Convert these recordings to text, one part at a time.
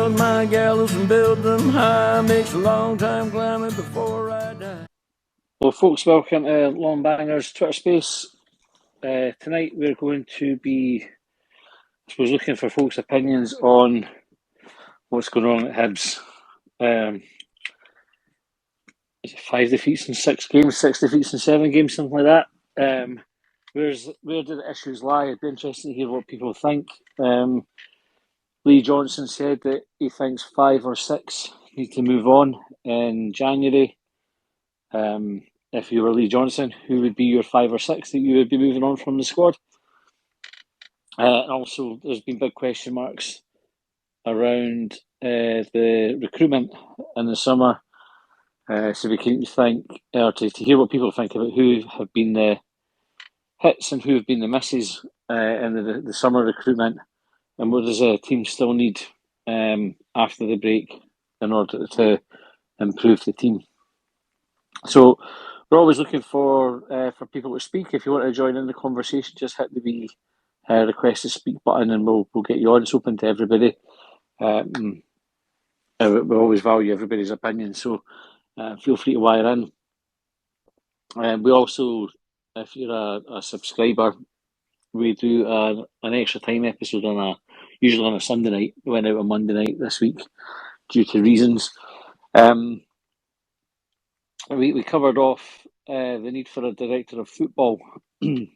build my gallows and build them high. Makes a long time climbing before I die. Well, folks, welcome to Longbangers Twitter space. Tonight we're going to be, I suppose, looking for folks' opinions on what's going on at Hibs. Is it 5 defeats in 6 games, 6 defeats in 7 games, something like that? Where do the issues lie? It'd be interesting to hear what people think. Lee Johnson said that he thinks 5 or 6 need to move on in January. If you were Lee Johnson, who would be your 5 or 6 that you would be moving on from the squad? And also, there's been big question marks around the recruitment in the summer. So we can think, or to hear what people think about who have been the hits and who have been the misses in the summer recruitment, and what does a team still need after the break in order to improve the team. So we're always looking for people to speak. If you want to join in the conversation, just hit the wee request to speak button, and we'll get you on. It's open to everybody. We always value everybody's opinion, so feel free to wire in. We also, if you're a subscriber, we do an extra time episode usually on a Sunday night. We went out on Monday night this week due to reasons. We covered off the need for a director of football, and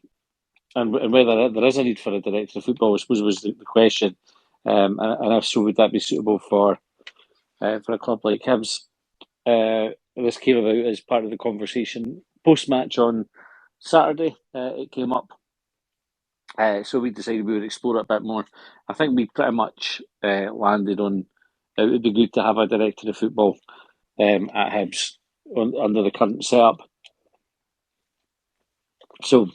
whether there is a need for a director of football, I suppose, was the question. And if so, would that be suitable for a club like Hibs? This came about as part of the conversation post-match on Saturday. It came up. So we decided we would explore it a bit more. I think we pretty much landed on it would be good to have a director of football at Hibs under the current setup. So,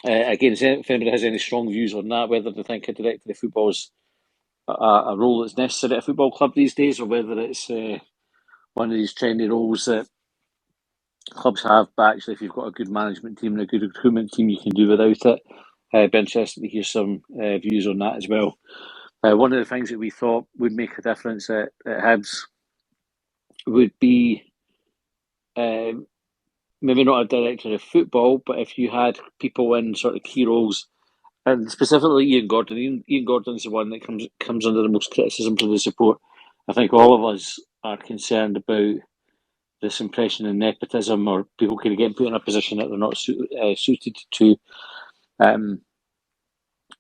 again, if anybody has any strong views on that, whether they think a director of football is a role that's necessary at a football club these days, or whether it's one of these trendy roles that clubs have, but actually if you've got a good management team and a good recruitment team, you can do without it. I'd be interested to hear some views on that as well. One of the things that we thought would make a difference at Hibs would be maybe not a director of football, but if you had people in sort of key roles, and specifically Ian Gordon. Ian Gordon's the one that comes under the most criticism for the support. I think all of us are concerned about this impression of nepotism, or people kind of getting put in a position that they're not suited to.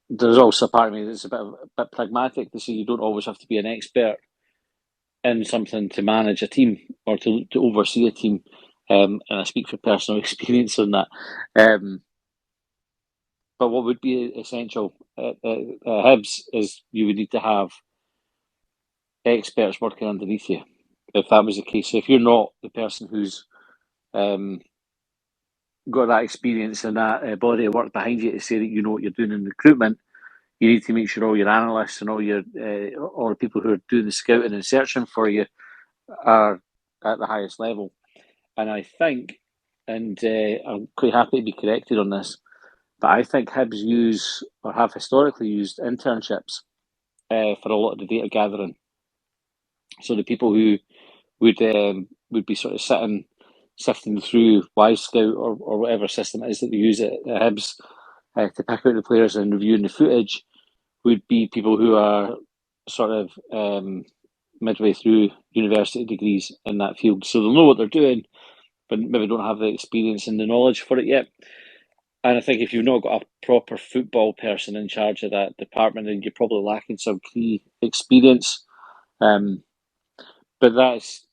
There's also a part of me that's a bit pragmatic to say you don't always have to be an expert in something to manage a team or to oversee a team. And I speak from personal experience on that. But what would be essential at Hibs is you would need to have experts working underneath you, if that was the case. So if you're not the person who's got that experience and that body of work behind you to say that you know what you're doing in recruitment, you need to make sure all your analysts and all the people who are doing the scouting and searching for you are at the highest level. And I think, and I'm quite happy to be corrected on this, but I think Hibs use, or have historically used, internships for a lot of the data gathering. So the people who would be sort of sifting through Scout or whatever system it is that they use at Hibs to pick out the players and reviewing the footage would be people who are sort of midway through university degrees in that field. So they'll know what they're doing, but maybe don't have the experience and the knowledge for it yet. And I think if you've not got a proper football person in charge of that department, then you're probably lacking some key experience. But that's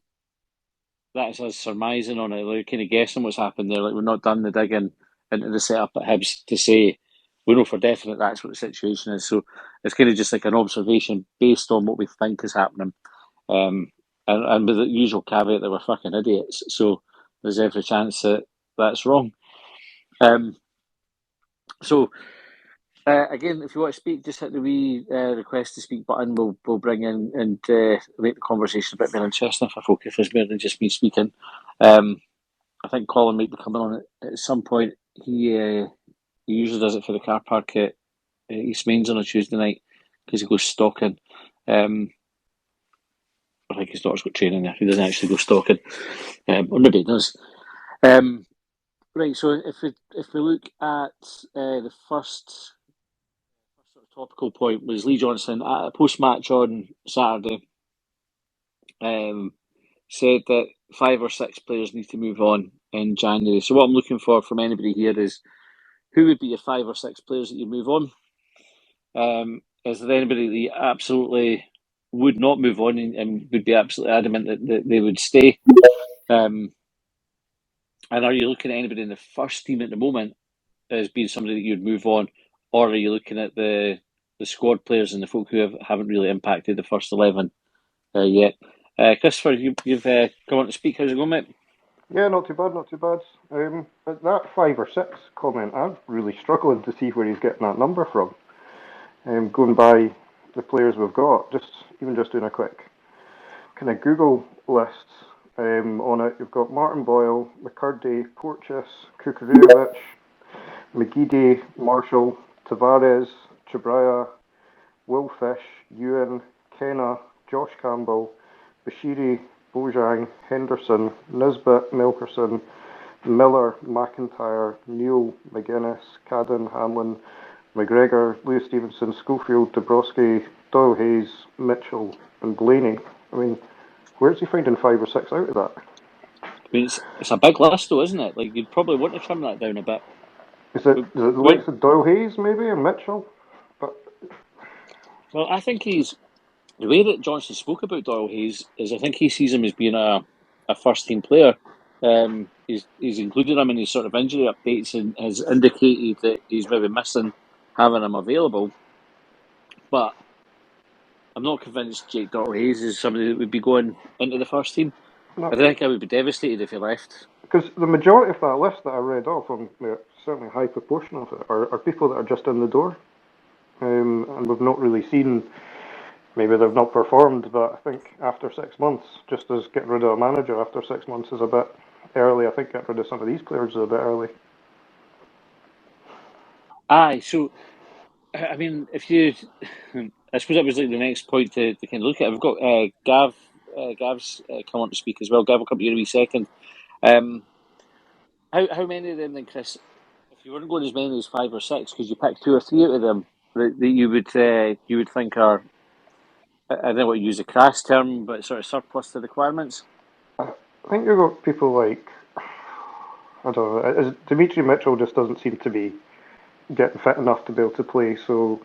us surmising on it, like kind of guessing what's happened there. Like we're not done the digging into the setup at Hibs to say we know for definite that's what the situation is. So it's kind of just like an observation based on what we think is happening, and with the usual caveat that we're fucking idiots. So there's every chance that that's wrong. So again, if you want to speak, just hit the wee request to speak button. We'll bring in and make the conversation a bit more interesting for folk if there's more than just me speaking. I think Colin might be coming on at some point. He usually does it for the car park at East Mains on a Tuesday night because he goes stalking. I think his daughter's got training there. He doesn't actually go stalking, or maybe he does. Right. So if we look at the first sort of topical point was Lee Johnson at a post match on Saturday. Said that 5 or 6 players need to move on in January. So what I'm looking for from anybody here is who would be your 5 or 6 players that you move on? Is there anybody that you absolutely would not move on and would be absolutely adamant that they would stay? And are you looking at anybody in the first team at the moment as being somebody that you'd move on, or are you looking at the squad players and the folk who haven't really impacted the first 11 yet? Christopher, you've come on to speak. How's it going, mate? Yeah, not too bad, not too bad. But that 5 or 6 comment, I'm really struggling to see where he's getting that number from. Going by the players we've got, just doing a quick kind of Google list on it. You've got Martin Boyle, McCurdy, Porteous, Kukurevich, McGeady, Marshall, Tavares, Chabraya, Will Fish, Ewan, Kenna, Josh Campbell, Bashiri, Bojang, Henderson, Nisbet, Milkerson, Miller, McIntyre, Neil, McGuinness, Cadden, Hamlin, McGregor, Lewis Stevenson, Schofield, Dabrowski, Doyle Hayes, Mitchell, and Blaney. I mean, where's he finding 5 or 6 out of that? I mean, it's a big list, though, isn't it? Like, you'd probably want to trim that down a bit. Is it the likes of Doyle Hayes, maybe, and Mitchell? But well, I think the way that Johnson spoke about Doyle Hayes is I think he sees him as being a first team player. He's included him in his sort of injury updates and has indicated that he's maybe missing having him available. But I'm not convinced Jake Doyle Hayes is somebody that would be going into the first team. no, I think I would be devastated if he left. because the majority of that list that I read off, certainly a high proportion of it, are people that are just in the door. And we've not really seen, maybe they've not performed, but I think after 6 months, just as getting rid of a manager after 6 months is a bit early, I think getting rid of some of these players is a bit early. Aye, so, I mean, if you... I suppose that was like the next point to kind of look at. We've got Gav's come on to speak as well. Gav will come to you in a wee second. How many of them then, Chris, if you weren't going as many as 5 or 6, could you pick 2 or 3 out of them that you would think are, I don't know what to use a crass term, but sort of surplus to requirements? I think you've got people like, I don't know, Dimitri Mitchell just doesn't seem to be getting fit enough to be able to play, so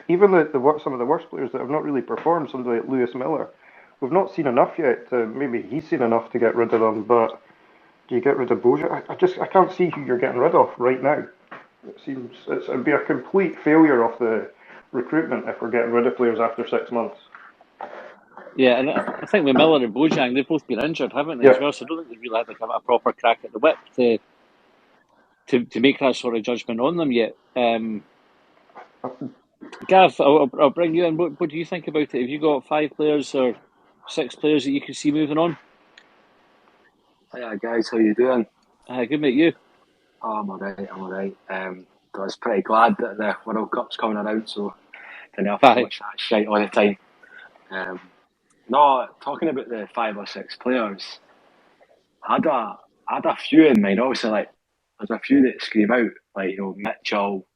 even some of the worst players that have not really performed, somebody like Lewis Miller, we've not seen enough yet. Maybe he's seen enough to get rid of them, but do you get rid of Boja? I can't see who you're getting rid of right now. It seems it'd be a complete failure of the recruitment if we're getting rid of players after 6 months. Yeah, and I think with Miller and Bojang, they've both been injured, haven't they, Yeah. as well? So I don't think they've really had like a proper crack at the whip to make that sort of judgment on them yet. Gav, I'll bring you in. What do you think about it? Have you got 5 players or 6 players that you can see moving on? Hiya guys, how you doing? Good mate, you? Oh, I'm alright. I was pretty glad that the World Cup's coming around, so didn't have to watch that shite all the time. No, talking about the 5 or 6 players, I had a few in mind. Obviously, like there's a few that scream out, like Mitchell,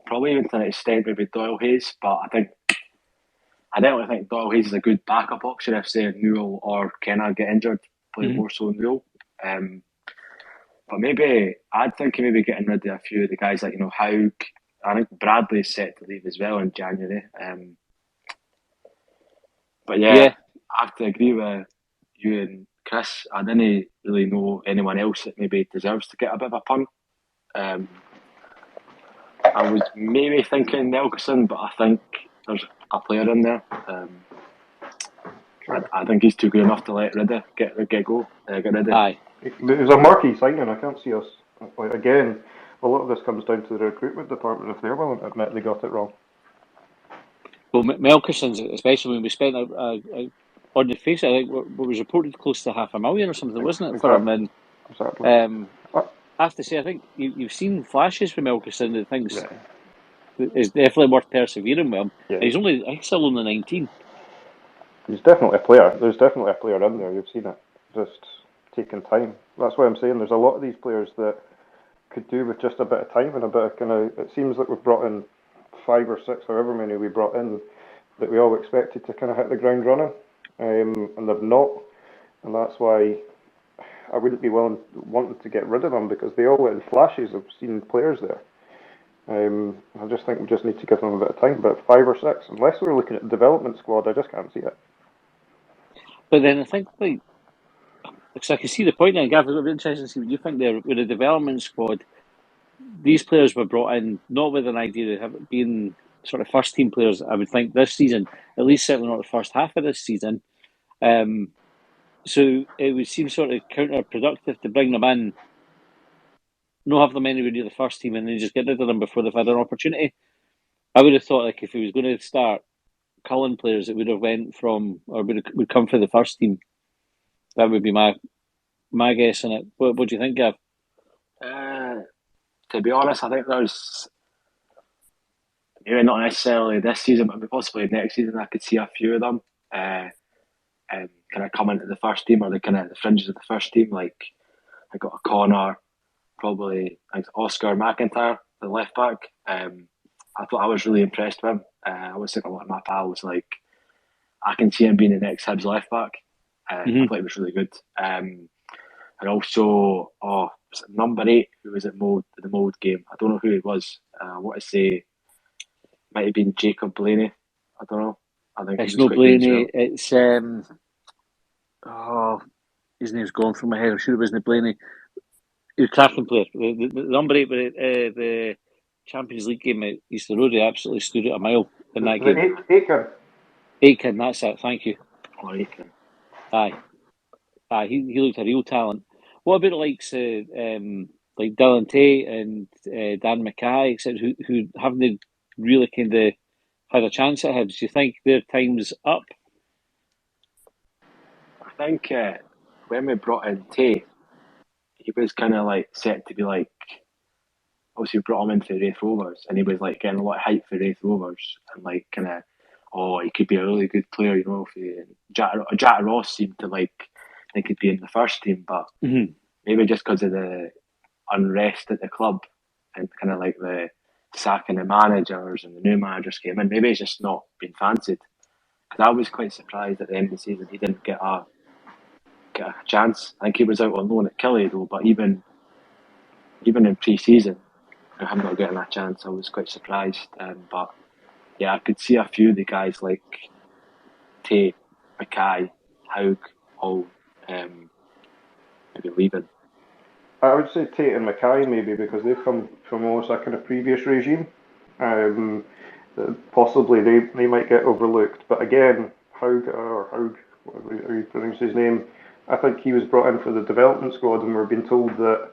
probably even to an extent maybe Doyle Hayes, but I definitely think Doyle Hayes is a good backup option if say Newell or Kenna get injured, play more so Newell. But maybe I'd think of maybe getting rid of a few of the guys like Haug. I think Bradley's set to leave as well in January. But yeah, I have to agree with you and Chris. I didn't really know anyone else that maybe deserves to get a bit of a punt. I was maybe thinking Nelson, but I think there's a player in there. I think he's too good enough to let get rid of. Aye. There's a marquee signing. I can't see us. Again, a lot of this comes down to the recruitment department if they're willing to admit they got it wrong. Well, Melkerson's, especially when we spent on the face, I think what was reported close to $500,000 or something, wasn't it, for him? And exactly. I have to say, I think you've seen flashes from Melkerson that things is definitely worth persevering with him. Yeah. He's still only 19. He's definitely a player. There's definitely a player in there. You've seen it. Just taking time. That's why I'm saying there's a lot of these players that could do with just a bit of time and a bit of kind of. It seems like we've brought in 5 or 6, however many we brought in, that we all expected to kind of hit the ground running, and they've not. And that's why I wouldn't be wanting to get rid of them, because they all went in flashes. I've seen players there. I just think we just need to give them a bit of time. But 5 or 6, unless we're looking at the development squad, I just can't see it. But then I think, like, because I can see the point now, Gav, it'll be interesting to see what you think there. With the development squad, these players were brought in not with an idea of being sort of first team players, I would think, this season, at least certainly not the first half of this season. So it would seem sort of counterproductive to bring them in, not have them anywhere near the first team, and then just get rid of them before they've had an opportunity. I would have thought, like, if he was going to start culling players, it would have went from, or would come for the first team. That would be my guess on it. What do you think, Gav? To be honest, I think there's maybe not necessarily this season, but possibly next season. I could see a few of them kind of come into the first team, or the kind of the fringes of the first team. Like I got a Connor, probably like Oscar McIntyre, the left back. I thought I was really impressed with him. I was thinking a lot of my pals like I can see him being the next Hibs left back. I thought he was really good. And also, was it number 8 who was at the Mold game? I don't know who he was. I want to say might have been Jacob Blaney. I don't know. I think It's he was no quite good as Blaney. well. It's his name's gone from my head. I'm sure it wasn't Blaney. He was a cracking player. The number 8 with the Champions League game at Easter Road, he absolutely stood out a mile in that game. Aiken. Aiken, that's it. Thank you. Oh, Aiken. Aye. He looked a real talent. What about the likes of like Dylan Tate and Dan Mackay, except who haven't really kind of had a chance at Hibs? Do you think their time's up? I think when we brought in Tay, he was kind of like set to be like. Obviously, we brought him in for Wraith Rovers, and he was like getting a lot of hype for Wraith Rovers, and like kind of, he could be a really good player, you know. If Jack Ross seemed to like think he'd be in the first team, but maybe just because of the unrest at the club and kind of like the sacking the managers and the new managers came in, maybe he's just not been fancied. Because I was quite surprised at the end of the season he didn't get a chance. I think he was out on loan at Killie though, but even in pre-season, him not getting that chance, I was quite surprised. But yeah, I could see a few of the guys like Tate, Mackay, Haug, all maybe leaving. I would say Tate and Mackay maybe, because they've come from almost a kind of previous regime. Um, Possibly they might get overlooked, but again, Haug, whatever you pronounce his name, I think he was brought in for the development squad, and we're being told that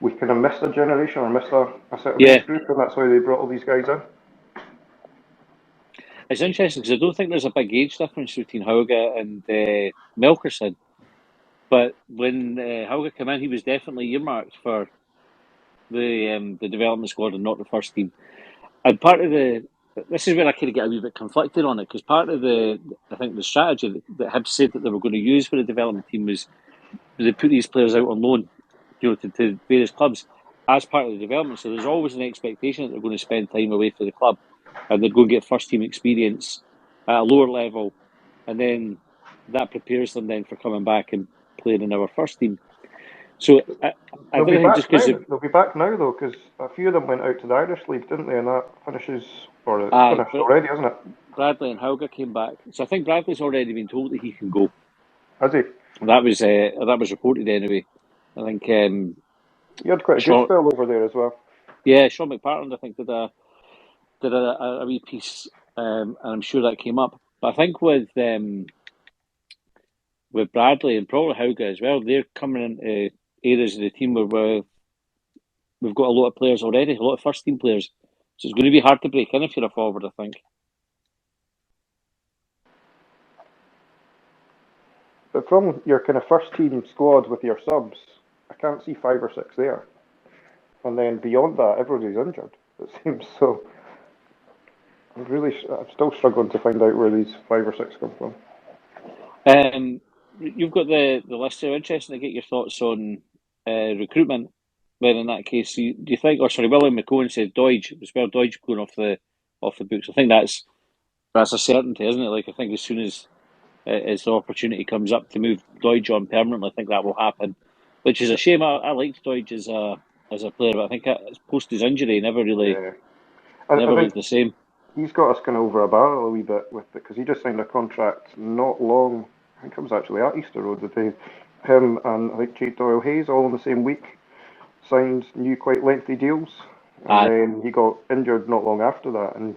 we kind of missed a generation or missed a certain Yeah, age group, and that's why they brought all these guys in. it's interesting because I don't think there's a big age difference between Hauga and Melkerson. But when Hauga came in, he was definitely earmarked for the development squad and not the first team. And part of this is where I kind of get a wee bit conflicted on it, because part of I think the strategy that Hibs said that they were going to use for the development team was they put these players out on loan, to various clubs as part of the development. So there's always an expectation that they're going to spend time away from the club and they're going to get first team experience at a lower level, and then that prepares them then for coming back and playing in our first team. So I They'll be don't think just back now. because They'll be back now though, because a few of them went out to the Irish League, didn't they? And that finishes, or it's finished already, isn't it? Bradley and Hauga came back, so I think Bradley's already been told that he can go. Has he? That was reported anyway. I think He had quite a good spell over there as well. Yeah, Sean McPartland I think did a wee piece, and I'm sure that came up. But I think with Bradley and probably Hauga as well, they're coming into areas of the team where we've got a lot of players already, a lot of first team players. So it's going to be hard to break in if you're a forward, I think. But from your kind of first team squad with your subs, I can't see 5 or 6 there. And then beyond that, everybody's injured, it seems. So I'm still struggling to find out where these 5 or 6 come from. You've got the list there. Interesting to get your thoughts on recruitment. Then in that case, do you think? Or sorry, William McCohen said Doidge. It was well Doidge going off the books. I think that's a certainty, isn't it? Like I think as soon as the opportunity comes up to move Doidge on permanently, I think that will happen. Which is a shame. I liked Doidge as a player, but I think post his injury, never really Yeah. I think looked the same. he's got us kind of over a barrel a wee bit with it because he just signed a contract not long. I think it was actually at Easter Road the day. Him and I think Jake Doyle Hayes all in the same week signed new quite lengthy deals, and then he got injured not long after that. And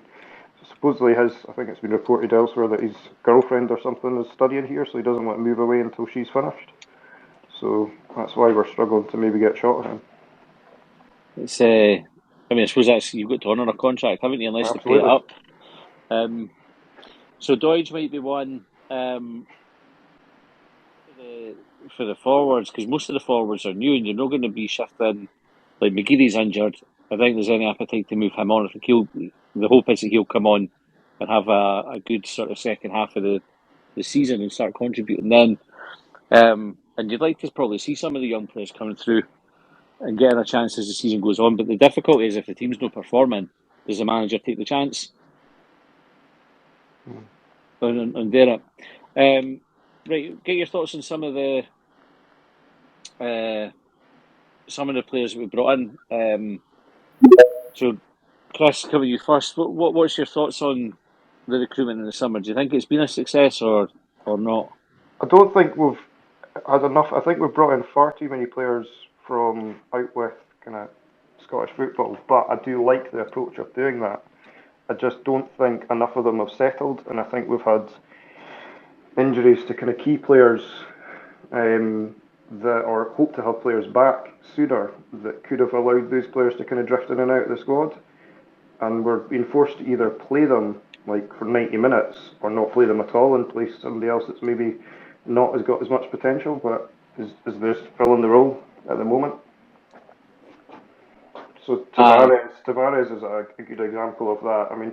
supposedly I think it's been reported elsewhere that his girlfriend or something is studying here, so he doesn't want to move away until she's finished. So that's why we're struggling to maybe get shot at him. It's I mean, I suppose you've got to honour a contract, haven't you? Unless Absolutely. they pay it up. So Doidge might be one for the forwards because most of the forwards are new, and you're not going to be shifting. Like McGeady's injured. I think there's any appetite to move him on. I think the hope is that he'll come on and have a good sort of second half of the season and start contributing then. And you'd like to probably see some of the young players coming through and getting a chance as the season goes on. But the difficulty is if the team's not performing, does the manager take the chance? And there it. Right, get your thoughts on some of the players that we brought in. So, Chris, coming to you first. What's your thoughts on the recruitment in the summer? Do you think it's been a success or not? I don't think we've had enough. I think we've brought in far too many players from out with kind of Scottish football, but I do like the approach of doing that. I just don't think enough of them have settled, and I think we've had injuries to kind of key players that or hope to have players back sooner that could have allowed those players to kind of drift in and out of the squad. And we're being forced to either play them like for 90 minutes or not play them at all and play somebody else that's maybe not has got as much potential but is just filling the role at the moment. So Tavares is a good example of that. I mean,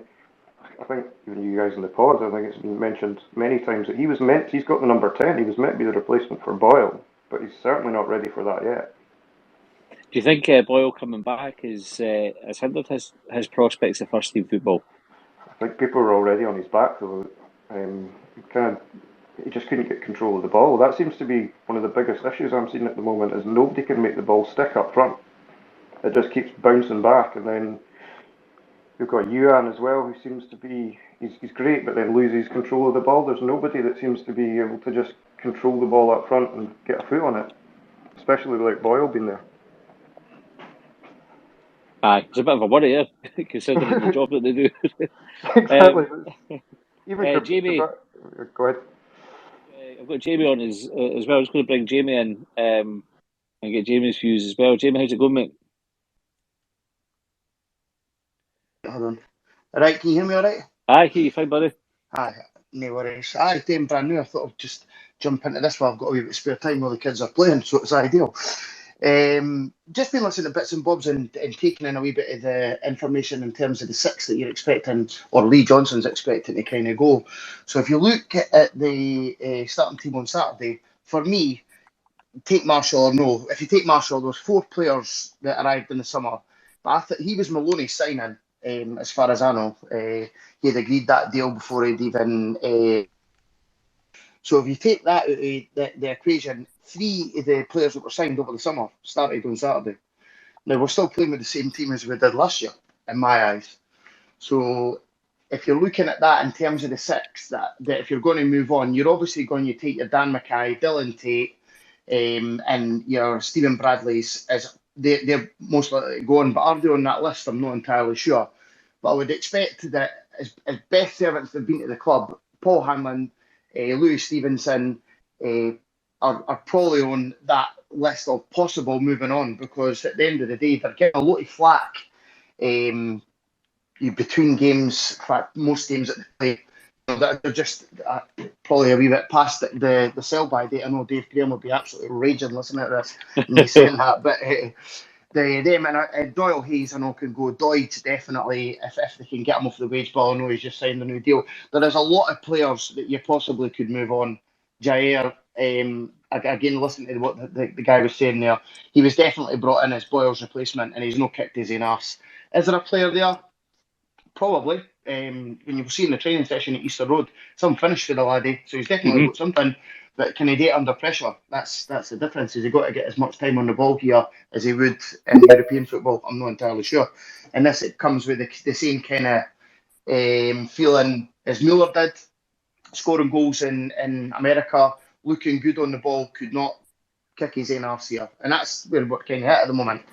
I think even you guys in the pod, I think it's been mentioned many times that he's got the number 10, he was meant to be the replacement for Boyle, but he's certainly not ready for that yet. Do you think Boyle coming back has hindered his prospects of first team football? I think people were already on his back though. He just couldn't get control of the ball. That seems to be one of the biggest issues I'm seeing at the moment is nobody can make the ball stick up front. It just keeps bouncing back, and then we've got Yuan as well, who seems to be he's great, but then loses control of the ball. There's nobody that seems to be able to just control the ball up front and get a foot on it, especially without Boyle being there. Aye, it's a bit of a worry, yeah, considering the job that they do. Exactly. Even Jamie, go ahead. I've got Jamie on as well. I'm just going to bring Jamie in and get Jamie's views as well. Jamie, how's it going, mate? Hold on. Alright, can you hear me alright? Aye, hear you fine, buddy. Aye, no worries. Aye, Dame brand new. I thought I'd just jump into this while I've got a wee bit of spare time while the kids are playing, so it's ideal. Just been listening to bits and bobs and taking in a wee bit of the information in terms of the six that you're expecting, or Lee Johnson's expecting to kind of go. So if you look at the starting team on Saturday, for me, take Marshall or no. If you take Marshall, there was 4 players that arrived in the summer, but I thought he was Maloney's signing. As far as I know, he had agreed that deal before he'd even. So if you take that out of the equation, 3 of the players that were signed over the summer started on Saturday. Now we're still playing with the same team as we did last year, in my eyes. So if you're looking at that in terms of the 6, that if you're going to move on, you're obviously going to take your Dan Mackay, Dylan Tate, and your Stephen Bradley's as they're most likely to go on, but are they on that list? I'm not entirely sure. But I would expect that as best servants they've been to the club, Paul Hanlon, Louis Stevenson are probably on that list of possible moving on, because at the end of the day, they're getting a lot of flack between games. In fact, most games that they play, they're just probably a wee bit past the sell-by date. I know Dave Graham will be absolutely raging listening to this, me saying that, but them and Doyle Hayes, I know, can go. Doidge, definitely, if they can get him off the wage bill. I know he's just signed a new deal. There is a lot of players that you possibly could move on Jair, again, listen to what the guy was saying there. He was definitely brought in as Boyle's replacement, and he's no kicked his own arse. Is there a player there? Probably. When you've seen the training session at Easter Road, some finish for the laddie, so he's definitely got something. But can he do it under pressure? That's the difference. He's got to get as much time on the ball here as he would in European football. I'm not entirely sure. And this, it comes with the same kind of feeling as Mueller did, scoring goals in America, looking good on the ball, could not kick his own arse here. And that's where we're kind of at the moment.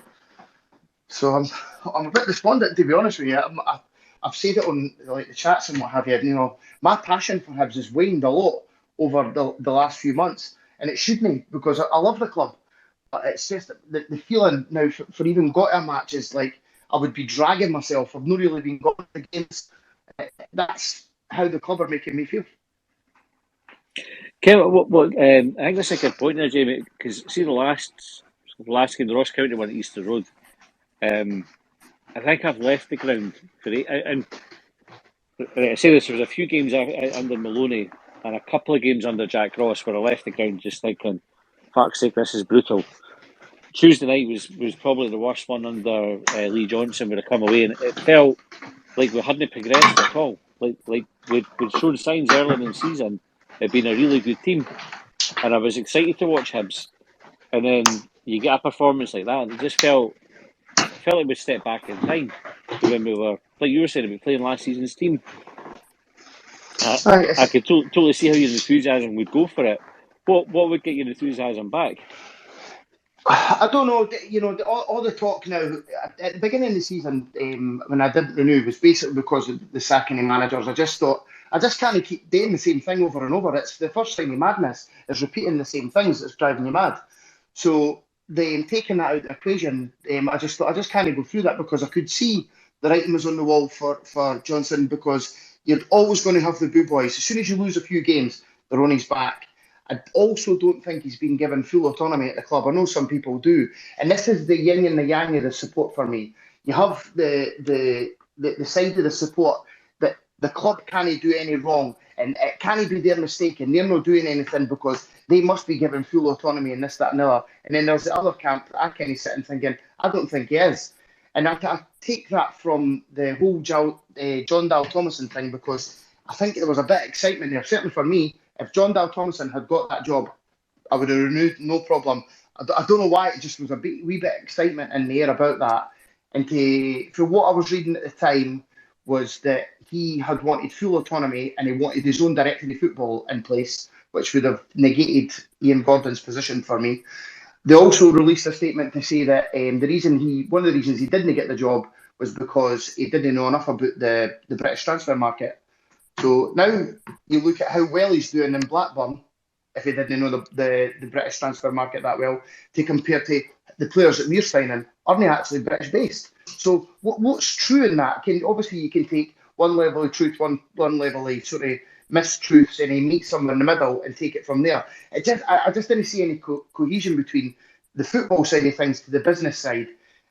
So I'm a bit despondent, to be honest with you. I've said it on like the chats and what have you. You know, my passion for Hibs has waned a lot over the last few months, and it shouldn't, because I love the club. But it's just the feeling now for even got a match is like I would be dragging myself. I've not really been going to games. That's how the club are making me feel. Kevin, I think that's a good point there, Jamie, because see the last game, the Ross County one at Easter Road, I think I've left the ground for and I say this, there was a few games under Maloney and a couple of games under Jack Ross where I left the ground just thinking, fuck's sake, this is brutal. Tuesday night was probably the worst one under Lee Johnson, where I come away and it felt like we hadn't progressed at all. Like we'd shown signs early in the season of being a really good team, and I was excited to watch Hibs, and then you get a performance like that, and it just felt like we stepped back in time when we were, like you were saying, about playing last season's team. I could totally see how your enthusiasm would go for it. What would get your enthusiasm back? I don't know. You know, all the talk now at the beginning of the season, when I didn't renew, was basically because of the sacking of managers. I just thought I just can't keep doing the same thing over and over. It's the first thing of madness is repeating the same things that's driving you mad. So then taking that out of the equation, I just thought I just can't go through that, because I could see the writing was on the wall for Johnson, because you're always going to have the boo boys. As soon as you lose a few games, they're on his back. I also don't think he's been given full autonomy at the club. I know some people do. And this is the yin and the yang of the support for me. You have the side of the support that the club can't do any wrong, and it can't be their mistake, and they're not doing anything because they must be given full autonomy and this, that, and the other. And then there's the other camp that I kind of sit and thinking, I don't think he is. And I take that from the whole John Dal Thomason thing, because I think there was a bit of excitement there, certainly for me. If John Dal Thomason had got that job, I would have renewed, no problem. I don't know why, it just was a wee bit of excitement in the air about that. And for what I was reading at the time was that he had wanted full autonomy and he wanted his own director of football in place, which would have negated Ian Gordon's position for me. They also released a statement to say that one of the reasons he didn't get the job was because he didn't know enough about the British transfer market. So now you look at how well he's doing in Blackburn, if he didn't know the British transfer market that well, to compare to the players that we're signing, aren't they actually British based? So what's true in that? Obviously you can take one level of truth, one level of sort of mistruths, and he meets somewhere in the middle and take it from there. I just didn't see any cohesion between the football side of things to the business side.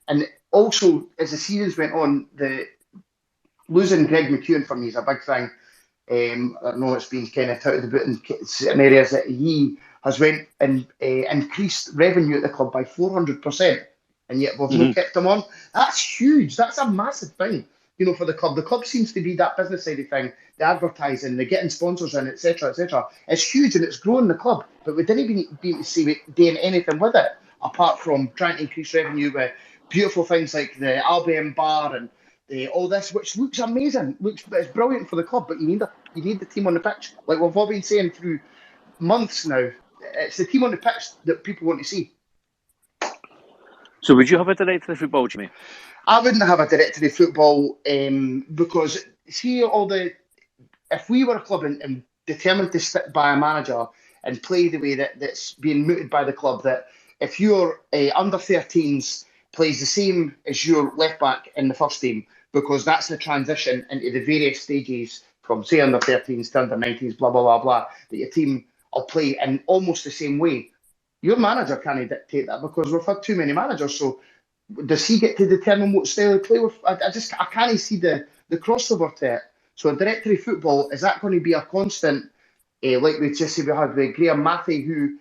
And also, as the series went on, the losing Greg McEwen for me is a big thing. I know it's been kind of touted about in certain areas that he has went and increased revenue at the club by 400%, and yet we've not kept him on. That's huge. That's a massive thing, you know, for the club. The club seems to be that business side of thing, the advertising, the getting sponsors in, etc., etc. It's huge and it's growing the club, but we didn't even be able to see it doing anything with it apart from trying to increase revenue with beautiful things like the Albion bar and all this, which looks amazing. It's brilliant for the club, but you need the team on the pitch. Like we've all been saying through months now, it's the team on the pitch that people want to see. So would you have a director of football, Jimmy? I wouldn't have a director of football because see if we were a club and determined to stick by a manager and play the way that's being mooted by the club, that if your under 13s plays the same as your left back in the first team, because that's the transition into the various stages from, say, under 13s to under 19s, blah, blah, blah, blah, that your team will play in almost the same way. Your manager can't dictate that, because we've had too many managers. So does he get to determine what style of play? I can't see the crossover to it. So a director of football, is that going to be a constant like we just said we had with Graham Mathey, who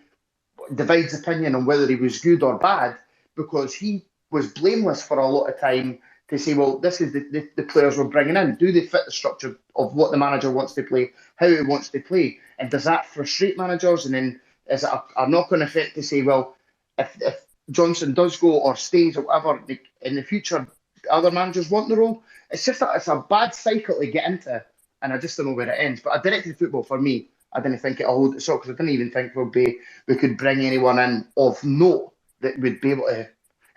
divides opinion on whether he was good or bad, because he was blameless for a lot of time to say, well, this is the players we're bringing in. Do they fit the structure of what the manager wants to play, how he wants to play? And does that frustrate managers? And then is it a knock-on effect to say, well, if Johnson does go or stays or whatever, in the future, other managers want the role? It's just it's a bad cycle to get into, and I just don't know where it ends. But a directed football, for me, I didn't think it'll hold its up, because I didn't even think we could bring anyone in of note that would be able to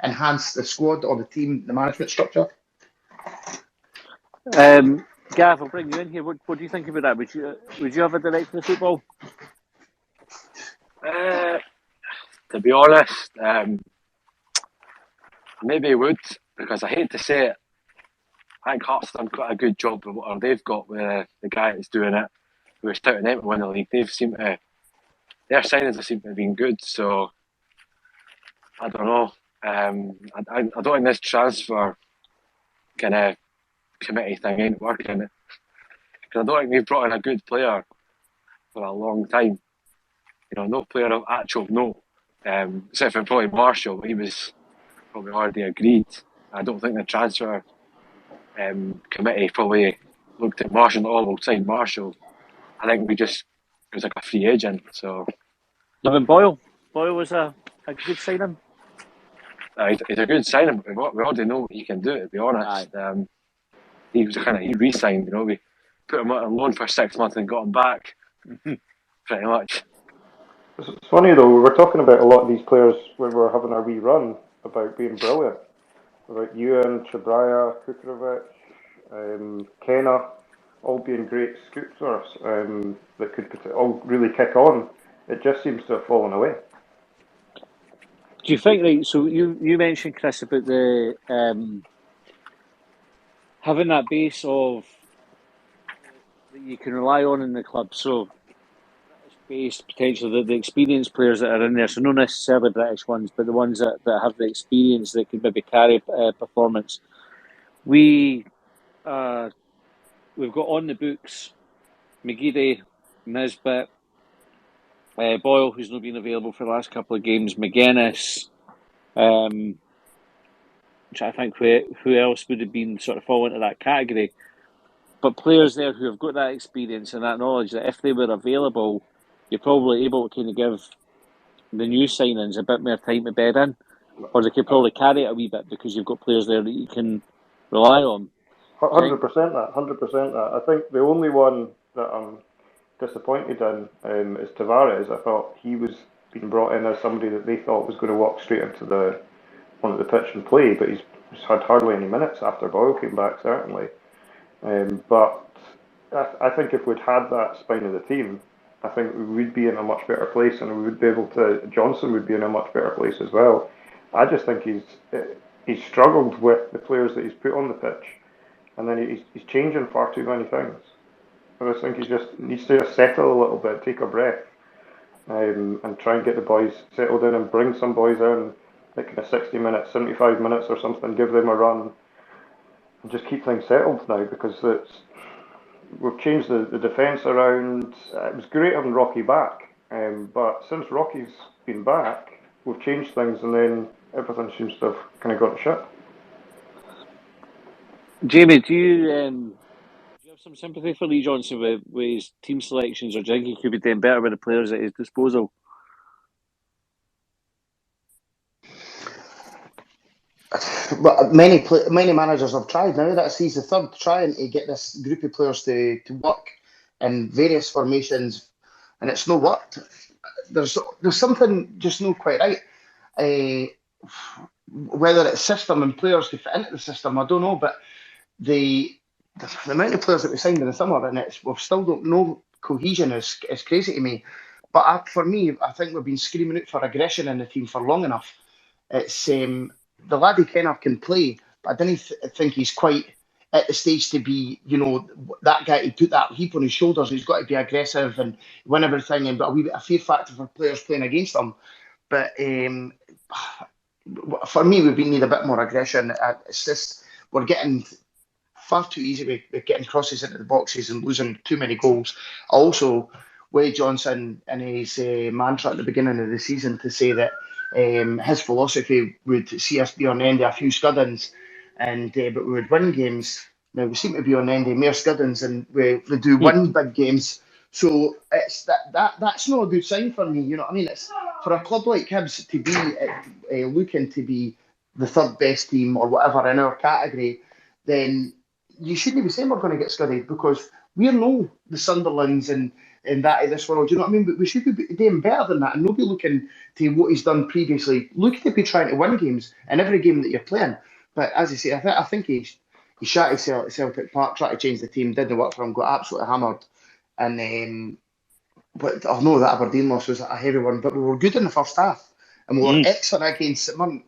enhance the squad or the team, the management structure. Gav, I'll bring you in here. What do you think about that? Would you have a director of football? To be honest, maybe I would, because I hate to say it, I think Hearts done quite a good job with what they've got with the guy that's doing it, who was touting them to win the league. Their signings have seemed to have been good, so I don't know. I don't think this transfer kind of committee thing ain't working, because I don't think they've brought in a good player for a long time. No player of actual note, except for probably Marshall. He was probably already agreed. I don't think the transfer committee probably looked at Marshall. We'll sign Marshall. I think it was like a free agent. So, Living Boyle was a good signing. He's a good signing. We already know what he can do. To be honest, he re-signed. We put him on loan for 6 months and got him back. Pretty much. It's funny though, we were talking about a lot of these players when we were having our wee run about being brilliant. About Ewan, Chebraya, Kukovic, Kenna, all being great scoopers that could all really kick on. It just seems to have fallen away. Do you think, right, so you mentioned, Chris, about the having that base of that you can rely on in the club, so British-based, potentially the experienced players that are in there, so not necessarily British ones, but the ones that have the experience that can maybe carry performance. We've got on the books McGeady, Nisbet, Boyle, who's not been available for the last couple of games, McGuinness, which I think who else would have been sort of fall into that category. But players there who have got that experience and that knowledge that if they were available, you're probably able to kind of give the new signings a bit more time to bed in, or they could probably carry it a wee bit because you've got players there that you can rely on. 100% that. I think the only one that I'm disappointed in is Tavares. I thought he was being brought in as somebody that they thought was going to walk straight into the pitch and play, but he's had hardly any minutes after Boyle came back, certainly. But I think if we'd had that spine of the team, I think we would be in a much better place, and we would be able to. Johnson would be in a much better place as well. I just think he's struggled with the players that he's put on the pitch, and then he's changing far too many things. I just think he just needs to settle a little bit, take a breath, and try and get the boys settled in and bring some boys in, like in a 60 minutes, 75 minutes or something, give them a run, and just keep things settled now, because we've changed the defence around. It was great having Rocky back, but since Rocky's been back, we've changed things, and then everything seems to have kind of gone to shit. Jamie, do you have some sympathy for Lee Johnson with his team selections, or do you think he could be doing better with the players at his disposal? But many managers have tried now. That's he's the third trying to get this group of players to work in various formations, and it's not worked. There's something just not quite right. Whether it's system and players to fit into the system, I don't know. But the amount of players that we signed in the summer, and we've still don't know cohesion is crazy to me. But for me, I think we've been screaming out for aggression in the team for long enough. It's the laddie Kenneth can play, but I didn't think he's quite at the stage to be, that guy to put that heap on his shoulders. He's got to be aggressive and win everything, and but a wee bit of fear factor for players playing against him. But for me, we need a bit more aggression. It's just we're getting far too easy with getting crosses into the boxes and losing too many goals. Also, Wade Johnson in his mantra at the beginning of the season to say that his philosophy would see us be on the end of a few scuddins, and but we would win games. Now we seem to be on the end of more scuddins, and we do win big games. So it's that's not a good sign for me. You know what I mean? It's for a club like Hibs to be looking to be the third best team or whatever in our category, then you shouldn't be saying we're going to get scudded, because we're no the Sunderlands and that of this world. You know what I mean? But we should be doing better than that, and not be looking to what he's done previously. Look to be trying to win games in every game that you're playing. But as I say, I think he shot his Celtic Park, tried to change the team, didn't work for him, got absolutely hammered. And but I know that Aberdeen loss was a heavy one, but we were good in the first half, and we were excellent against St Mirren.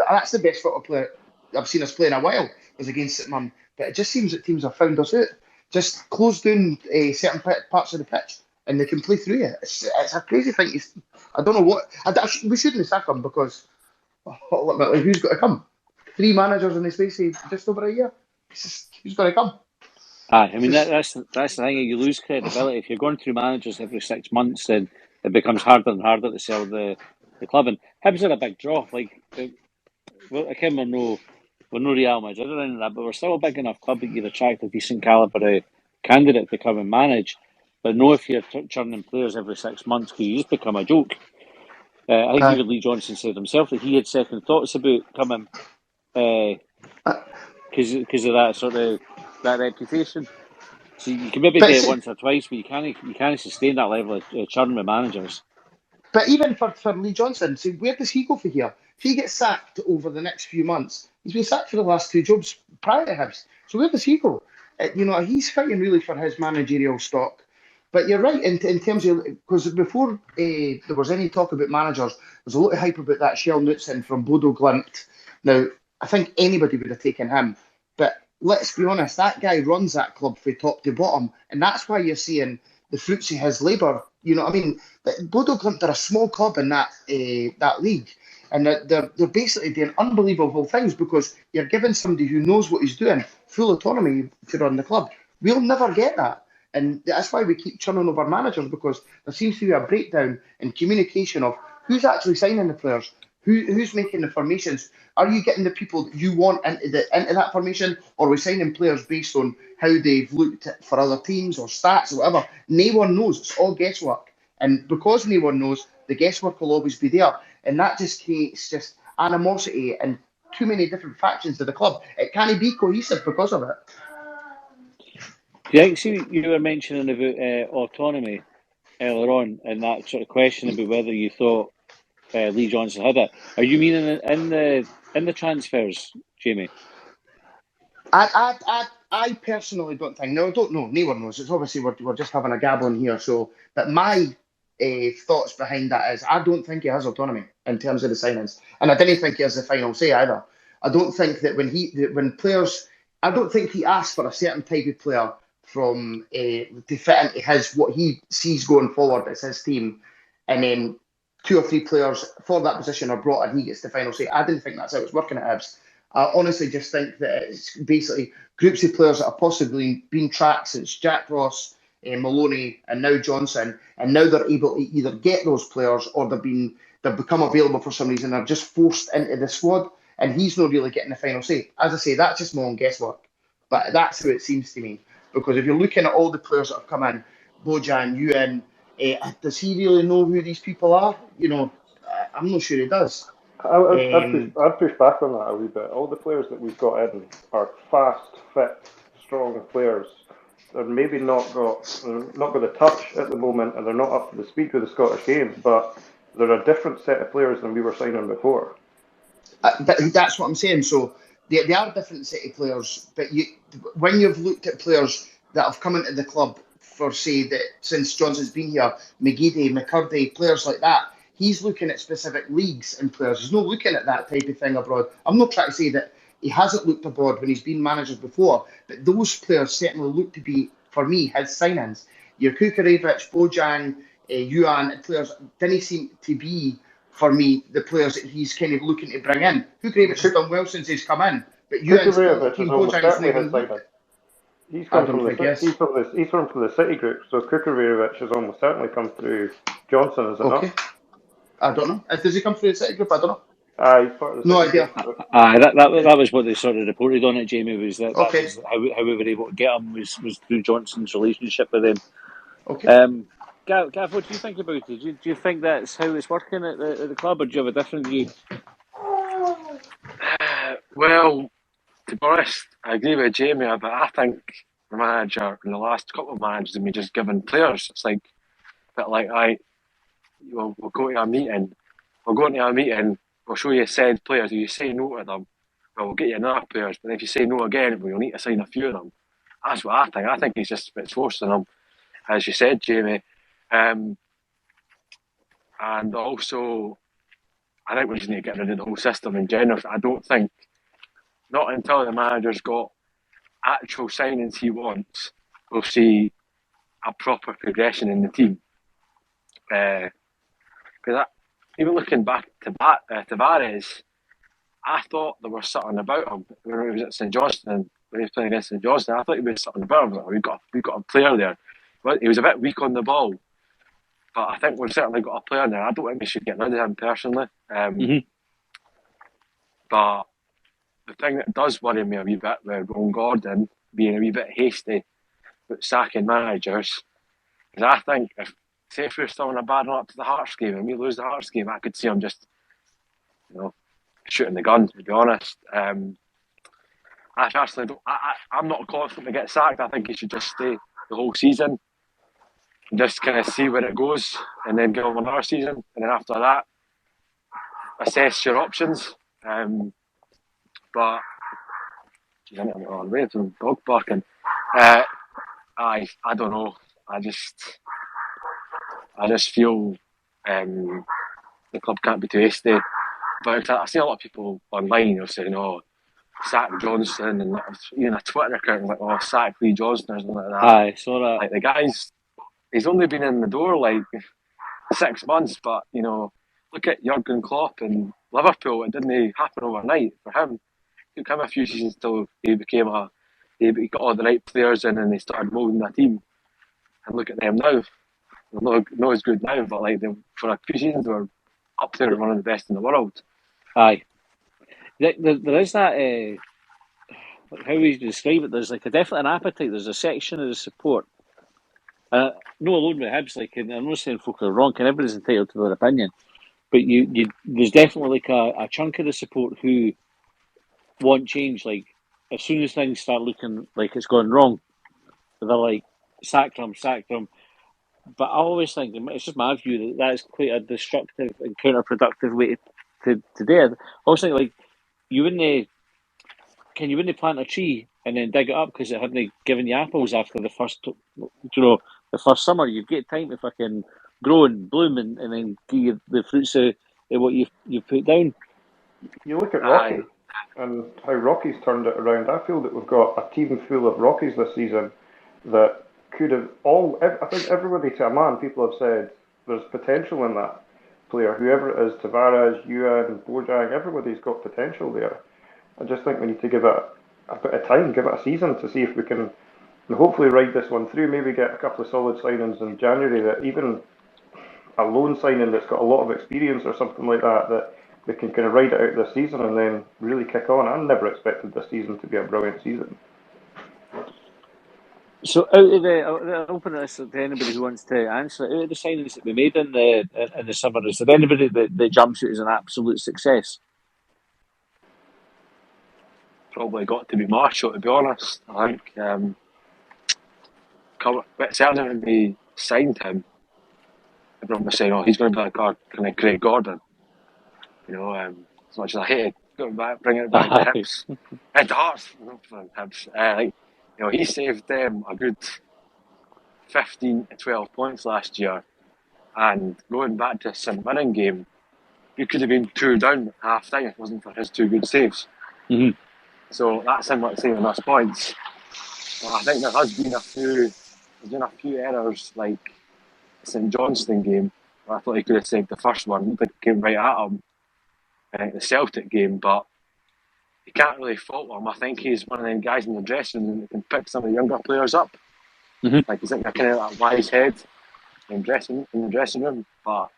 That's the best football player I've seen us play in a while, was against St Mirren. But it just seems that teams have found us out. Just close down certain parts of the pitch, and they can play through it. It's a crazy thing. I don't know what. We shouldn't sack him, because ultimately, who's got to come? 3 managers in the space of just over a year. Who's got to come? I mean, that's the thing. You lose credibility if you're going through managers every 6 months. Then it becomes harder and harder to sell the club. And Hibs are a big draw. Like, again, we're no Real Madrid or anything like that, but we're still a big enough club that you'd attract a decent calibre candidate to come and manage. But no, if you're churning players every 6 months, you just become a joke. I think even Lee Johnson said himself that he had second thoughts about coming because of that sort of that reputation. So you can maybe do it once or twice, but you can't sustain that level of churn with managers. But even for Lee Johnson, so where does he go for here? If he gets sacked over the next few months, he's been sacked for the last 2 jobs prior to Hibs. So where does he go? He's fighting really for his managerial stock. But you're right in terms of, because before there was any talk about managers, there was a lot of hype about that Shell Knutson from Bodo Glimt. Now, I think anybody would have taken him. But let's be honest, that guy runs that club from top to bottom. And that's why you're seeing the fruits of his labour. You know what I mean? Bodo Glimt are a small club in that league. And they're basically doing unbelievable things, because you're giving somebody who knows what he's doing full autonomy to run the club. We'll never get that. And that's why we keep churning over managers, because there seems to be a breakdown in communication of who's actually signing the players, who's making the formations. Are you getting the people that you want into that formation, or are we signing players based on how they've looked for other teams or stats or whatever? No one knows. It's all guesswork. And because no one knows, the guesswork will always be there. And that just creates just animosity and too many different factions of the club. It can't be cohesive because of it. Yeah, see, you were mentioning about autonomy earlier on, and that sort of question about whether you thought Lee Johnson had it. Are you meaning in the transfers, Jamie? I personally don't think. No, I don't know. No one knows. It's obviously we're just having a gabbling here. But my thoughts behind that is, I don't think he has autonomy in terms of the signings, and I didn't think he has the final say either. I don't think that when players, I don't think he asked for a certain type of player from to fit into what he sees going forward as his team, and then 2 or 3 players for that position are brought and he gets the final say. I didn't think that's how it's working at Hibs. I honestly just think that it's basically groups of players that have possibly been tracked since Jack Ross, Maloney, and now Johnson, and now they're able to either get those players or they've become available for some reason. They're just forced into the squad, and he's not really getting the final say. As I say, that's just my own guesswork, but that's how it seems to me. Because if you're looking at all the players that have come in, Bojan, Ewan, does he really know who these people are? I'm not sure he does. I'd push back on that a wee bit. All the players that we've got in are fast, fit, strong players. They're maybe not got the touch at the moment, and they're not up to the speed of the Scottish game, but they're a different set of players than we were signing before. But that's what I'm saying. So they are a different set of players, but when you've looked at players that have come into the club for, say, that since Johnson's been here, McGeady, McCurdy, players like that, he's looking at specific leagues and players. He's not looking at that type of thing abroad. I'm not trying to say that he hasn't looked abroad when he's been managers before, but those players certainly look to be, for me, his signings. Your Kukarevich, Bojan, Yuan, players didn't seem to be, for me, the players that he's kind of looking to bring in. Kukarevich has done well since he's come in, but Yuan's He's I come don't from think the yes. he's from the City group, so Kukovic has almost certainly come through Johnson, is it Okay. not? I don't know. Does he come through the City group? I don't know. He's part of the No City idea. group. So. That was what they sort of reported on it, Jamie, was that Okay. was how we were able to get him was through Johnson's relationship with him. Okay. Gav, what do you think about it? Do you think that's how it's working at the club, or do you have a different view? Well, to be honest, I agree with Jamie, but I think the manager and the last couple of managers have been just given players. It's like a bit like, we'll go to a meeting, we'll show you said players. If you say no to them, we'll get you enough players. But if you say no again, we'll need to sign a few of them. That's what I think. I think he's just a bit forcing them, as you said, Jamie. And also, I think we just need to get rid of the whole system in general. I don't think, not until the manager's got actual signings he wants, we'll see a proper progression in the team. Because even looking back to Tavares, I thought there was something about him when he was at St Johnstone. When he was playing against St Johnstone, I thought he was something about him. Like, we've got a player there. But he was a bit weak on the ball, but I think we've certainly got a player there. I don't think we should get rid of him personally. But the thing that does worry me a wee bit with Ron Gordon being a wee bit hasty with sacking managers is I think if we're still in a bad run up to the Hearts game and we lose the Hearts game, I could see him just, shooting the gun, to be honest. I personally don't. I'm not confident to get sacked. I think he should just stay the whole season and just kind of see where it goes, and then give him another season, and then after that, assess your options. But geez, I need to get on way from dog barking. I don't know. I just feel the club can't be too hasty. But I see a lot of people online saying, "Oh, sack Johnson," and even a Twitter account like, "Oh, sack Lee Johnson" or something like that. Aye, saw that. Like the guy's, he's only been in the door like 6 months, but look at Jurgen Klopp and Liverpool. It didn't happen overnight for him. It took him a few seasons till he got all the right players in and they started moulding a team. And look at them now. They're not as good now, but like for a few seasons they were up there, one of the best in the world. Aye, there is that. How would you describe it? There's like definitely an appetite. There's a section of the support. No alone with Hibs. Like, and I'm not saying folk are wrong. And everybody's entitled to their opinion, but there's definitely like a chunk of the support who want change. Like, as soon as things start looking like it's gone wrong, they're like, sack them. But I always think, it's just my view, that is quite a destructive and counterproductive way to do it. I always think, like, you wouldn't plant a tree and then dig it up because it hadn't given you apples after the first summer. You've got time to fucking grow and bloom and then give you the fruits of what you've put down. You look at Rocky and how Rocky's turned it around. I feel that we've got a team full of Rockies this season that could have I think everybody to a man, people have said there's potential in that player. Whoever it is, Tavares, Ewan, Bojang, everybody's got potential there. I just think we need to give it a bit of time, give it a season to see if we can hopefully ride this one through. Maybe get a couple of solid signings in January, that even a loan signing that's got a lot of experience or something like that we can kind of ride it out this season and then really kick on. I never expected this season to be a brilliant season. So, out of I'll open this to anybody who wants to answer. Out of the signings that we made in the summer, is there anybody that jumps out as an absolute success? Probably got to be Marshall, to be honest. I think certainly when we signed him, everyone was saying, "Oh, he's going to be like our kind of Craig Gordon." As much as I hated bringing it back to Hibs and to Hearts, Hibs. He saved them a good 15 to 12 points last year, and going back to a St Mirren game, we could have been 2 down at half time if it wasn't for his 2 good saves. Mm-hmm. So that's him saving us points. But I think there has been a few errors, like the St Johnstone game, where I thought he could have saved the first one. I think it came right at him. I think the Celtic game, but you can't really fault him. I think he's one of them guys in the dressing room that can pick some of the younger players up. Mhm. Like he's like a kind of that wise head in the dressing room. But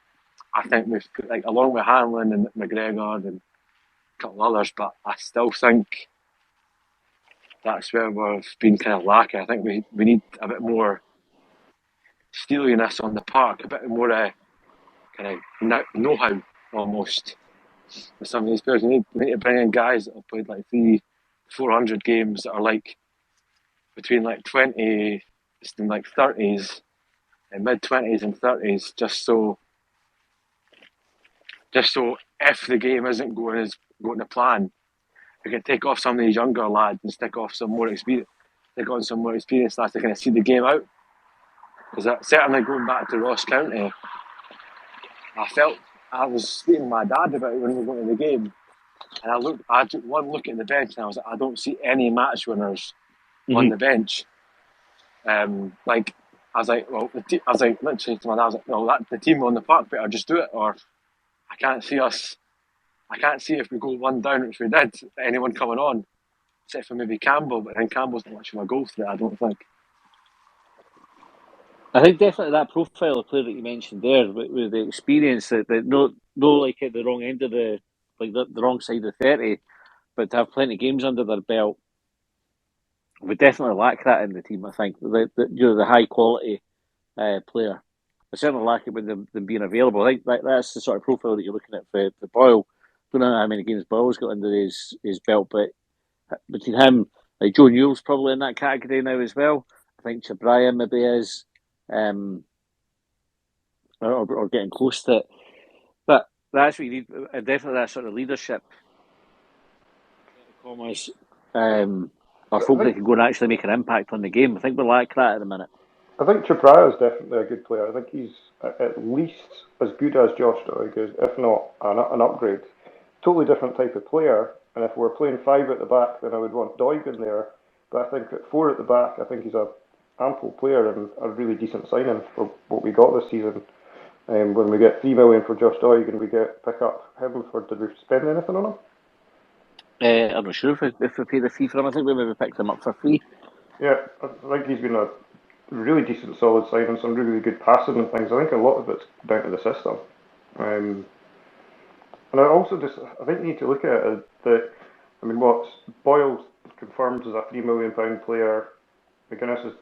I think we've like along with Hanlon and McGregor and a couple of others, but I still think that's where we've been kind of lacking. I think we need a bit more steeliness on the park, a bit more kind of know-how almost with some of these players. We need to bring in guys that have played like 400 games that are like between like 20s and like 30s and mid-20s and 30s, just so if the game isn't going to plan, we can take off some of these younger lads and stick on some more experienced lads to kind of see the game out. Because certainly going back to Ross County, I was speaking to my dad about it when we were going to the game, and I took one look at the bench, and I was like, I don't see any match winners on the bench. Like I was like, well, I was like literally to my dad, I was like, well, the team on the park better just do it, or I can't see if we go one down, which we did, anyone coming on, except for maybe Campbell, but then Campbell's not much of a goal threat, I don't think. I think definitely that profile of player that you mentioned there, with the experience that no like at the wrong end of the wrong side of 30, but to have plenty of games under their belt, we definitely lack that in the team. I think the high quality player. I certainly lack it with them being available. I think that's the sort of profile that you're looking at for Boyle. Don't know how many games Boyle's got under his belt, but between him, like Joe Newell's probably in that category now as well. I think Chabraya maybe is, or getting close to it. But that's what you need, definitely that sort of leadership. Commas, or folk that can go and actually make an impact on the game. I think we lack that at the minute. I think Chabraya is definitely a good player. I think he's at least as good as Josh Doig is, if not an upgrade. Totally different type of player. And if we're playing 5 at the back, then I would want Doig in there. But I think at 4 at the back, I think he's a ample player and a really decent signing for what we got this season. When we get 3 million for Josh Doig and we pick up him did we spend anything on him? I'm not sure if we paid a fee for him. I think we maybe picked him up for free. Yeah, I think he's been a really decent, solid signing, some really good passing and things. I think a lot of it's down to the system. And I also I think you need to look at it that, I mean, what Boyle confirmed as a £3 million player, McGuinness is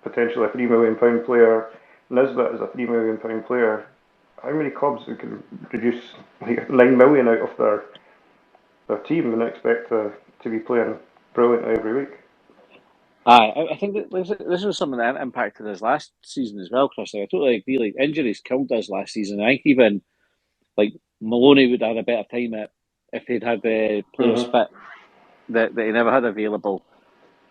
potentially a £3 million player, Nisbet is a £3 million player. How many clubs who can reduce like 9 million out of their team and expect to be playing brilliantly every week? I think that this was something that impacted us last season as well, Chris. I totally agree. Like, injuries killed us last season. I think even like Maloney would have had a better time if they'd had the players fit that he never had available.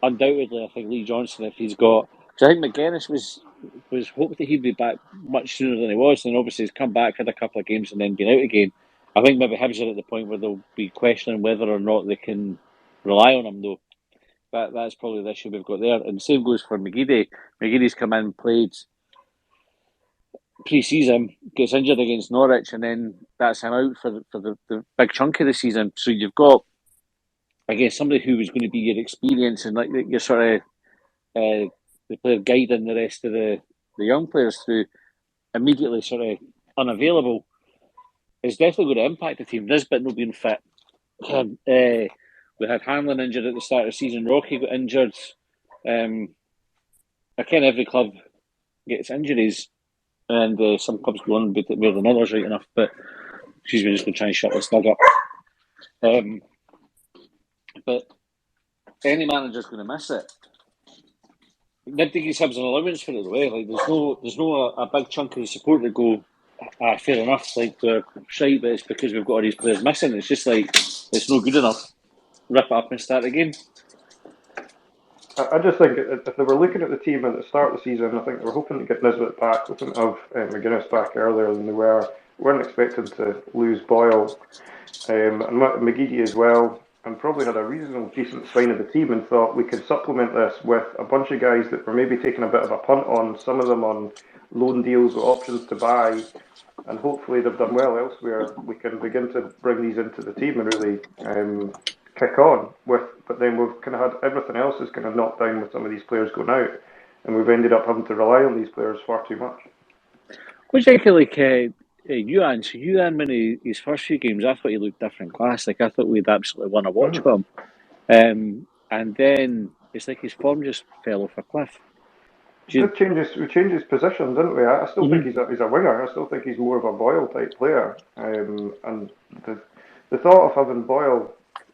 Undoubtedly, I think Lee Johnson, if he's got, because I think McGuinness was hoped that he'd be back much sooner than he was, and obviously he's come back, had a couple of games, and then been out again. I think maybe Hibs are at the point where they'll be questioning whether or not they can rely on him, though. That's probably the issue we've got there. And the same goes for McGeady. McGeady's come in, played pre-season, gets injured against Norwich, and then that's him out for the big chunk of the season. So you've got, I guess, somebody who was going to be your experience and like your sort of the player guiding the rest of the young players through, immediately sort of unavailable, is definitely going to impact the team. Nisbet not being fit. We had Hanlon injured at the start of the season. Rocky got injured. Again, every club gets injuries, and some clubs go on a bit more than others, right enough. But excuse me, just going to try and shut this dog up. But any manager's going to miss it. Nobody gives Hibs an allowance for it, though. Like there's no a big chunk of the support that go, fair enough. Like they're shite, but it's because we've got all these players missing. It's just like it's not good enough. Rip it up and start again. I just think if they were looking at the team at the start of the season, I think they were hoping to get Nisbet back, hoping to have McGuinness back earlier than they were. Weren't expecting to lose Boyle and McGeady as well, and probably had a reasonable decent spine of the team and thought we could supplement this with a bunch of guys that were maybe taking a bit of a punt on, some of them on loan deals with options to buy, and hopefully they've done well elsewhere. We can begin to bring these into the team and really kick on with, but then we've kind of had everything else is kind of knocked down with some of these players going out, and we've ended up having to rely on these players far too much. What do you think of Yuan? So Yuan, when his first few games, I thought he looked different class. Like I thought we'd absolutely won a watch with him, and then it's like his form just fell off a cliff. We changed his position, didn't we? I still think he's a winger. I still think he's more of a Boyle type player. And the thought of having Boyle,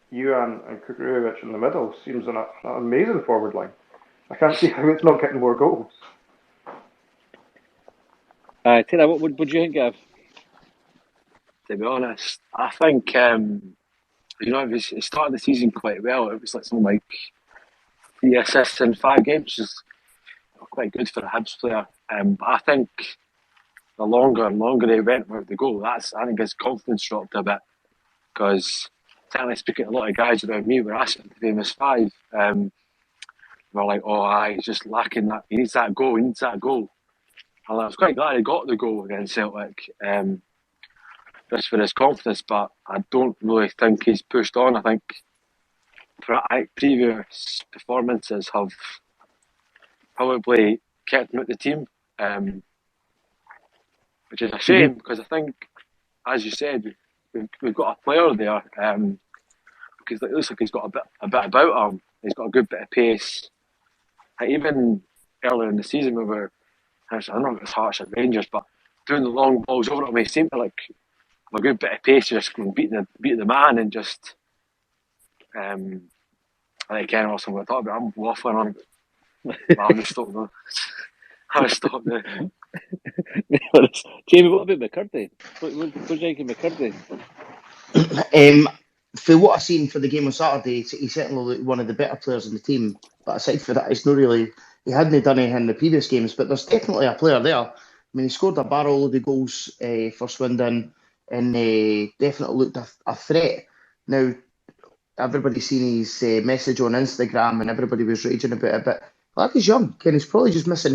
Yuan, and Kukurevic in the middle seems an amazing forward line. I can't see how it's not getting more goals. Tina, what do you think, Gav? To be honest, I think he started the season quite well. It was like something like 3 assists in 5 games, which is quite good for a Hibs player. But I think the longer and longer they went without the goal, I think his confidence dropped a bit. Because certainly speaking to a lot of guys around me were asking the famous 5. We're like, he's just lacking that. He needs that goal. And I was quite glad he got the goal against Celtic, just for his confidence. But I don't really think he's pushed on. I think previous performances have probably kept him at the team, which is a shame because I think, as you said, we've got a player there because it looks like he's got a bit about him. He's got a good bit of pace. Even earlier in the season, we were, I don't know if it's harsh at Rangers, but doing the long balls over at him, he seemed to like have a good bit of pace, just beat the man and just. I think Ken also what I thought about. I'm waffling on. I'll just stop there. I'll stop there. Jamie, what about McCurdy? What do you think of McCurdy? For what I've seen for the game on Saturday, he certainly looked one of the better players in the team. But aside from that, he hadn't done anything in the previous games. But there's definitely a player there. I mean, he scored a barrel load of goals for Swindon and definitely looked a threat. Now, everybody's seen his message on Instagram and everybody was raging about it. But lad is young. Ken, he's probably just missing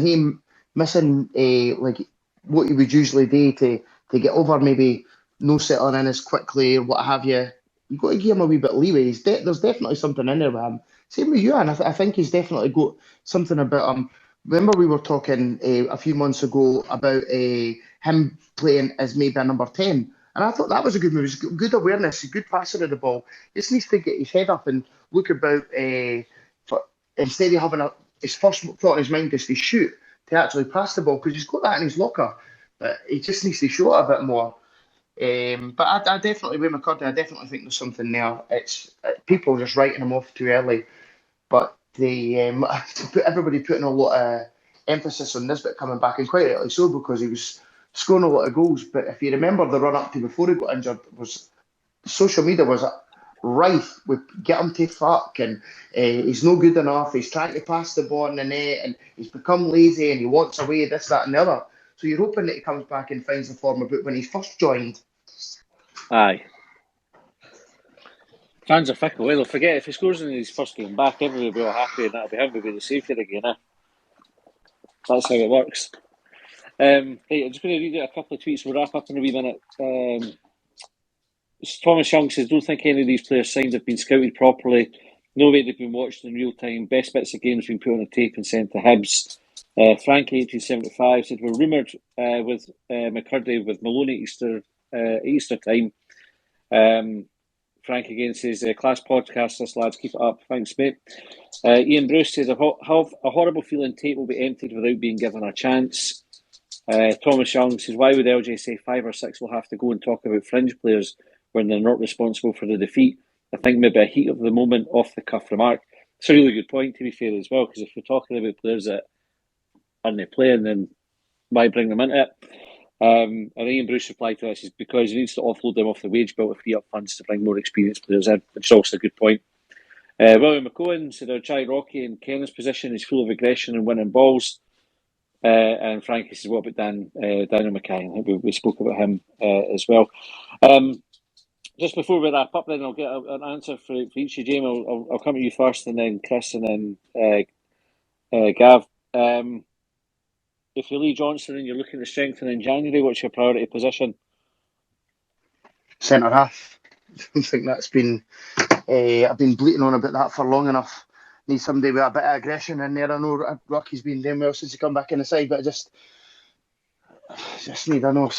like what he would usually do to get over maybe no settling in as quickly or what have you. You've got to give him a wee bit of leeway. There's definitely something in there with him. Same with you, and I think he's definitely got something about him. Remember we were talking a few months ago about him playing as maybe a number 10. And I thought that was a good move. It was good awareness, a good passer of the ball. He just needs to get his head up and look about instead of having his first thought in his mind is to shoot, to actually pass the ball, because he's got that in his locker. But he just needs to show it a bit more. But I definitely, with McCurdy, I definitely think there's something there. It's people just writing him off too early. But everybody putting a lot of emphasis on Nisbet coming back, and quite rightly so, because he was scoring a lot of goals. But if you remember the run up to before he got injured, was social media was rife with get him to fuck and he's no good enough. He's trying to pass the ball in the net and he's become lazy and he wants away this, that, and the other. So you're hoping that he comes back and finds the form about when he's first joined. Aye. Fans are fickle. They'll forget if he scores in his first game back, everybody will be all happy and that'll be him. We'll be the safety again. That's how it works. Hey, I'm just going to read out a couple of tweets. We'll wrap up in a wee minute. Thomas Young says, don't think any of these players signed have been scouted properly. No way they've been watched in real time. Best bits of games been put on a tape and sent to Hibs. Frankie 1875 said, we're rumoured with McCurdy with Maloney Easter time. Frank again says, class podcast, this lads, keep it up. Thanks, mate. Ian Bruce says, I have a horrible feeling tape will be emptied without being given a chance. Thomas Young says, why would LJ say 5 or 6 will have to go and talk about fringe players when they're not responsible for the defeat? I think maybe a heat of the moment, off the cuff remark. It's a really good point, to be fair, as well, because if you're talking about players that aren't playing, then why bring them into it? And Ian Bruce replied to this is because he needs to offload them off the wage bill to free up funds to bring more experienced players in, which is also a good point. William McCohen said, our Jai Rocky in Kennan's position is full of aggression and winning balls. And Frankie says, what about Daniel Mackay? I think we spoke about him as well. Just before we wrap up, then I'll get an answer for each of you. I'll come to you first, and then Chris, and then Gav. If you're Lee Johnson and you're looking to strengthen in January, what's your priority position? Centre half. don't think that's been. I've been bleating on about that for long enough. Need somebody with a bit of aggression in there. I know Rocky's been doing well since he come back in the side, but I just need. I know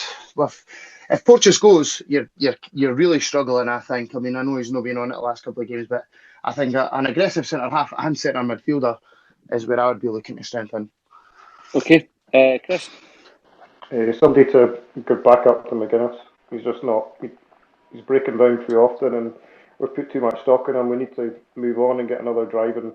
if Porteous goes, you're really struggling. I think. I mean, I know he's not been on it the last couple of games, but I think an aggressive centre half and centre midfielder is where I would be looking to strengthen. Okay, Chris. Somebody to go back up to McGuinness. He's just not. He's breaking down too often, and we've put too much stock in him. We need to move on and get another driving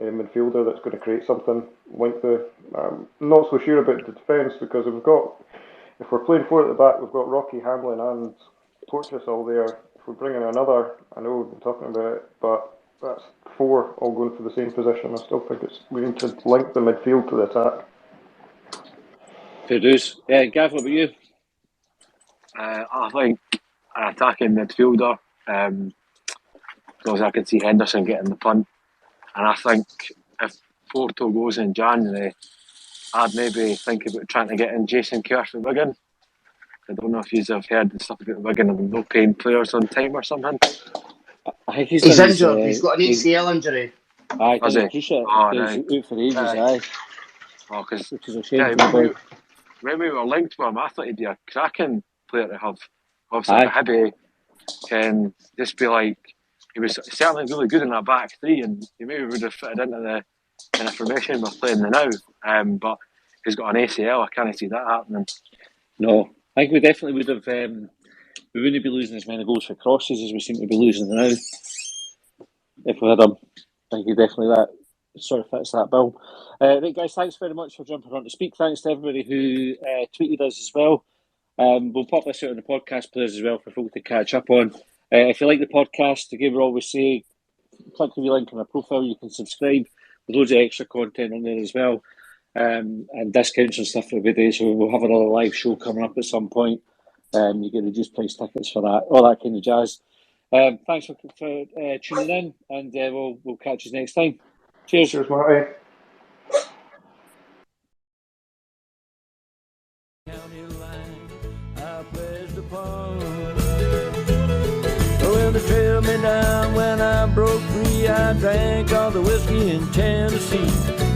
midfielder that's going to create something like the. I'm not so sure about the defence because if we're playing four at the back, we've got Rocky, Hamlin, and Porteous all there. If we're bringing another, I know we've been talking about it, but that's four all going for the same position. I still think we need to link the midfield to the attack. Fair dues. Gav, what about you? I think an attacking midfielder, because I can see Henderson getting the punt. And I think if Porto goes in January, I'd maybe think about trying to get in Jason Kerr for Wigan. I don't know if you have heard the stuff about Wigan and not paying players on time or something. I think he's injured. He's got an ACL injury. Aye, Was he? he's Oh, out for ages. Aye. Oh, because which is a shame. When we were linked with him, I thought he'd be a cracking player to have. Obviously, Aye. Hibby can just be like, he was certainly really good in that back three, and he maybe would have fitted into the formation we're playing now. But he's got an ACL. I can't see that happening. No, I think we definitely would have. We wouldn't be losing as many goals for crosses as we seem to be losing now. If we had him, I think he definitely that sort of fits that bill. Right, guys, thanks very much for jumping on to speak. Thanks to everybody who tweeted us as well. We'll pop this out on the podcast players as well for folk to catch up on. If you like the podcast, again, we always say, click the link on our profile, you can subscribe. There's loads of extra content on there as well, and discounts and stuff every day. So we'll have another live show coming up at some point. You get reduced price tickets for that, all that kind of jazz. Thanks for tuning in, and we'll catch you next time. Cheers. Cheers, Marty. Well, they trailed me down when I broke free. I drank all the whiskey in Tennessee.